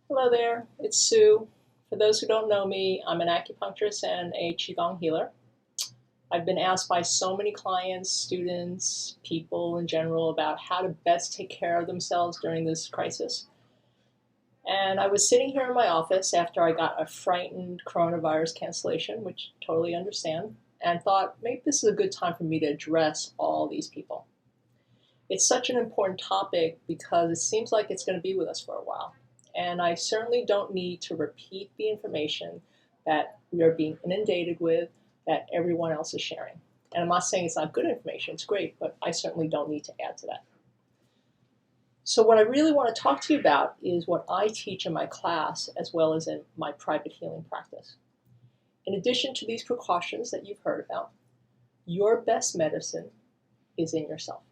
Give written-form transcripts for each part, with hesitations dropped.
Hello there, it's Sue. For those who don't know me, I'm an acupuncturist and a Qigong healer. I've been asked by so many clients, students, people in general about how to best take care of themselves during this crisis. And I was sitting here in my office after I got a frightened coronavirus cancellation, which I totally understand, and thought maybe this is a good time for me to address all these people. It's such an important topic because it seems like it's going to be with us for a while. And I certainly don't need to repeat the information that we are being inundated with, that everyone else is sharing. And I'm not saying it's not good information, it's great, but I certainly don't need to add to that. So, what I really want to talk to you about is what I teach in my class as well as in my private healing practice. In addition to these precautions that you've heard about, your best medicine is in yourself.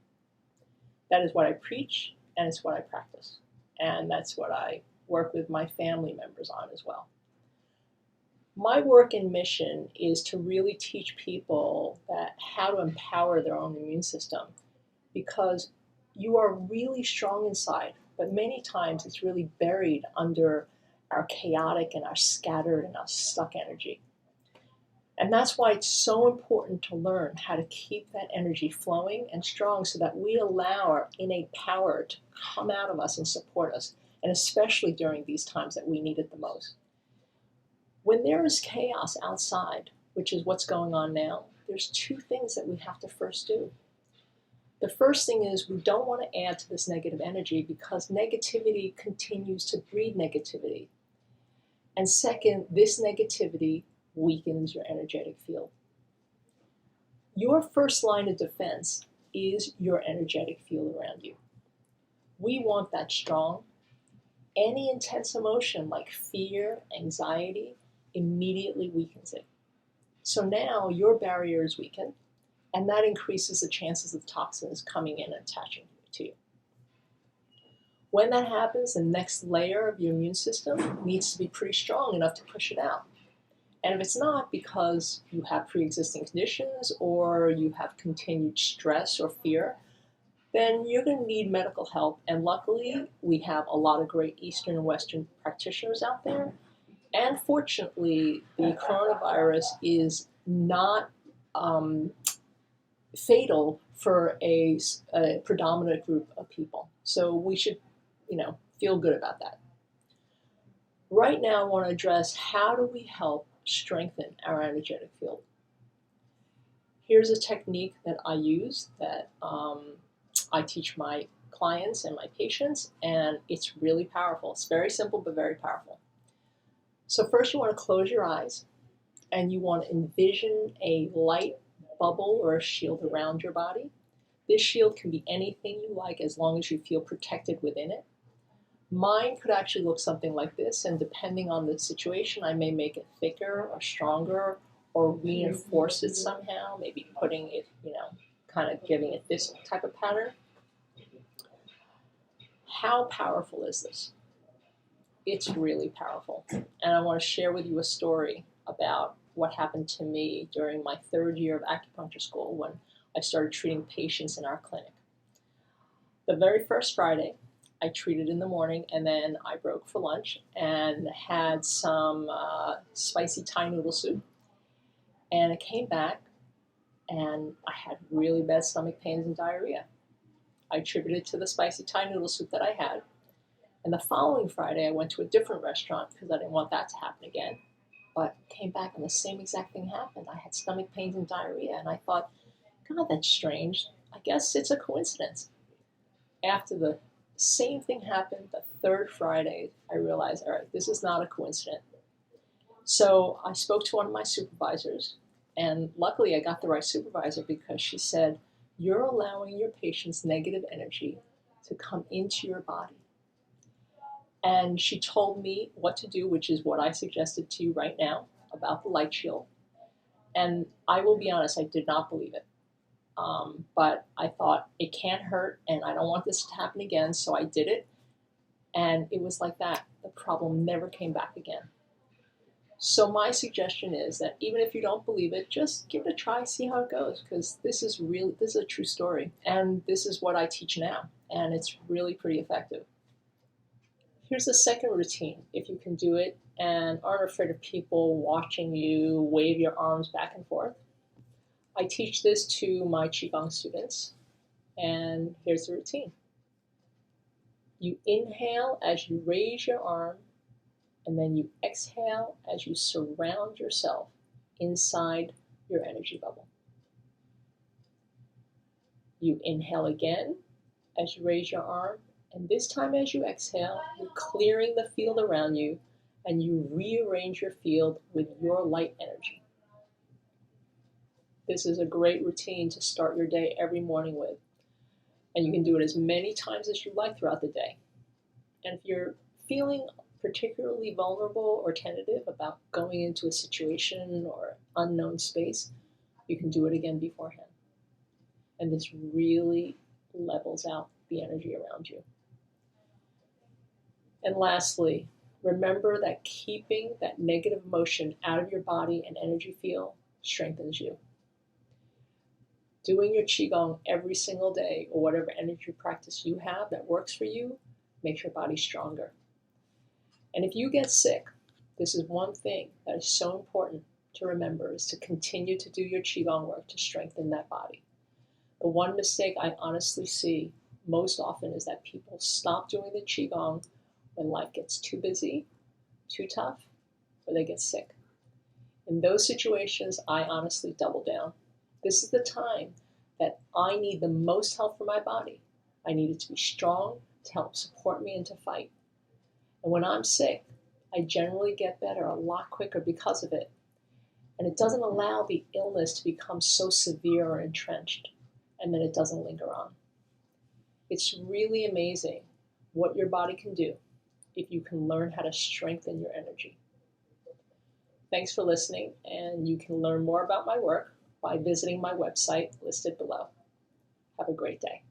That is what I preach, and it's what I practice. And that's what I work with my family members on as well. My work and mission is to really teach people that how to empower their own immune system, because you are really strong inside, but many times it's really buried under our chaotic and our scattered and our stuck energy. And that's why it's so important to learn how to keep that energy flowing and strong so that we allow our innate power to come out of us and support us, and especially during these times that we need it the most. When there is chaos outside, which is what's going on now, there's two things that we have to first do. The first thing is we don't want to add to this negative energy because negativity continues to breed negativity. And second, this negativity weakens your energetic field. Your first line of defense is your energetic field around you. We want that strong. Any intense emotion like fear, anxiety, immediately weakens it. So now your barrier is weakened, and that increases the chances of toxins coming in and attaching to you. When that happens, the next layer of your immune system needs to be pretty strong enough to push it out. And if it's not because you have pre-existing conditions or you have continued stress or fear, then you're going to need medical help. And luckily, we have a lot of great Eastern and Western practitioners out there. And fortunately, the coronavirus is not fatal for a predominant group of people. So we should, feel good about that. Right now, I want to address how do we help strengthen our energetic field. Here's a technique that I use that I teach my clients and my patients, and it's really powerful. It's very simple, but very powerful. So first you want to close your eyes, and you want to envision a light bubble or a shield around your body. This shield can be anything you like as long as you feel protected within it. Mine could actually look something like this, and depending on the situation, I may make it thicker or stronger or reinforce it somehow, maybe putting it, kind of giving it this type of pattern. How powerful is this? It's really powerful. And I want to share with you a story about what happened to me during my third year of acupuncture school when I started treating patients in our clinic. The very first Friday, I treated in the morning, and then I broke for lunch and had some spicy Thai noodle soup. And I came back, and I had really bad stomach pains and diarrhea. I attributed it to the spicy Thai noodle soup that I had. And the following Friday, I went to a different restaurant because I didn't want that to happen again. But came back, and the same exact thing happened. I had stomach pains and diarrhea, and I thought, God, that's strange. I guess it's a coincidence. After the same thing happened the third Friday, I realized, all right, this is not a coincidence. So I spoke to one of my supervisors, and luckily I got the right supervisor because she said, you're allowing your patient's negative energy to come into your body. And she told me what to do, which is what I suggested to you right now about the light shield. And I will be honest, I did not believe it. But I thought it can't hurt, and I don't want this to happen again, so I did it. And it was like that. The problem never came back again. So my suggestion is that even if you don't believe it, just give it a try, see how it goes, because this is a true story. And this is what I teach now, and it's really pretty effective. Here's the second routine, if you can do it and aren't afraid of people watching you wave your arms back and forth. I teach this to my Qigong students, and here's the routine. You inhale as you raise your arm, and then you exhale as you surround yourself inside your energy bubble. You inhale again as you raise your arm, and this time as you exhale, you're clearing the field around you, and you rearrange your field with your light energy. This is a great routine to start your day every morning with, and you can do it as many times as you like throughout the day. And if you're feeling particularly vulnerable or tentative about going into a situation or unknown space, you can do it again beforehand. And this really levels out the energy around you. And lastly, remember that keeping that negative emotion out of your body and energy field strengthens you. Doing your Qigong every single day, or whatever energy practice you have that works for you, makes your body stronger. And if you get sick, this is one thing that is so important to remember, is to continue to do your Qigong work to strengthen that body. The one mistake I honestly see most often is that people stop doing the Qigong when life gets too busy, too tough, or they get sick. In those situations, I honestly double down. This is the time that I need the most help for my body. I need it to be strong, to help support me and to fight. And when I'm sick, I generally get better a lot quicker because of it. And it doesn't allow the illness to become so severe or entrenched, and then it doesn't linger on. It's really amazing what your body can do if you can learn how to strengthen your energy. Thanks for listening, and you can learn more about my work by visiting my website listed below. Have a great day.